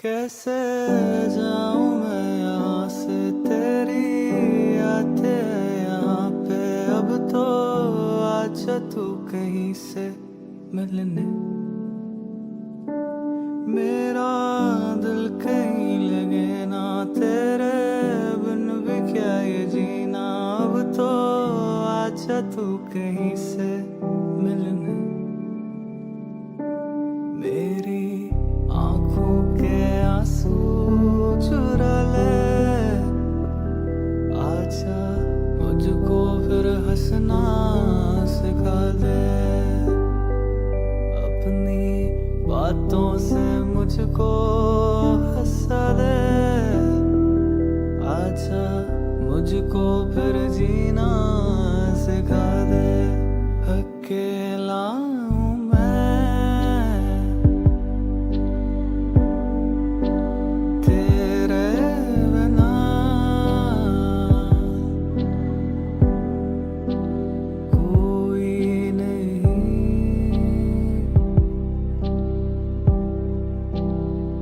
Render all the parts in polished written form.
कैसे जाऊं मैं यहाँ से, तेरी आते यहाँ पे। अब तो आजा तू कहीं से मिलने, मेरा दिल कहीं लगे ना तेरे बिन भी क्या ये जीना। अब तो आजा तू कहीं से मिलने, मेरी आंखों के आंसू चुरा ले। आजा मुझको फिर हंसना सिखा दे, अपनी बातों से मुझको हंसा दे। आजा मुझको फिर जीना सिखा दे। अकेला हूँ मैं तेरे बिना, कोई नहीं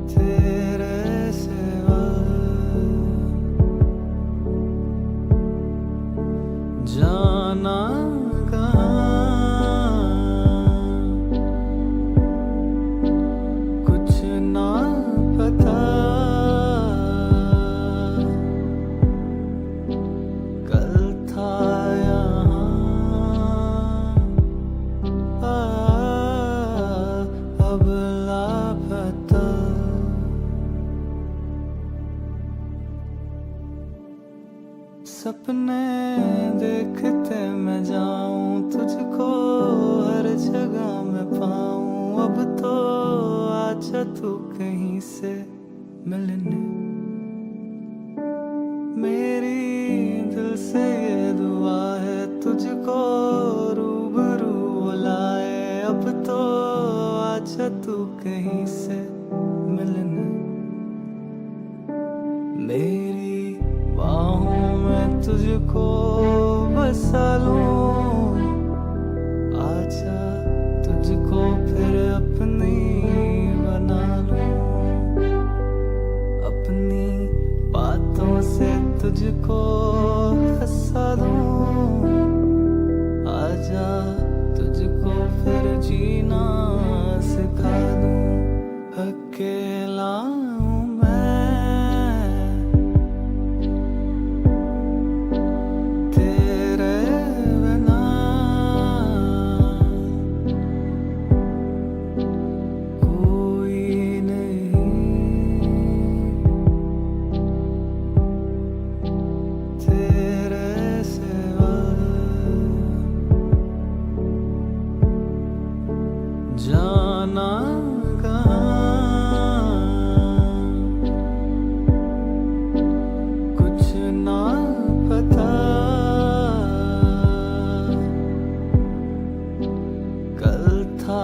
तेरे सिवा। जाना कुछ ना पता, कल था यहाँ अब लापता। सपने देखते मैं जाऊं, तुझको हर जगह मैं पाऊं। अब तो आजा तू कहीं से मिलने, मेरी दिल से ये दुआ है तुझको रूबरू बुलाए। अब तो आजा तू कहीं से मिलने, मेरी बाहों में तुझको बसा लूं। आजा तुझको फिर अपनी बना लूं, अपनी बातों से तुझको हंसा दूं। आजा तुझको फिर जीना सिखा दूं। अकेला हूँ मैं तेरे बिना, कोई नहीं तेरे सिवा। जाना कुछ ना पता, कल था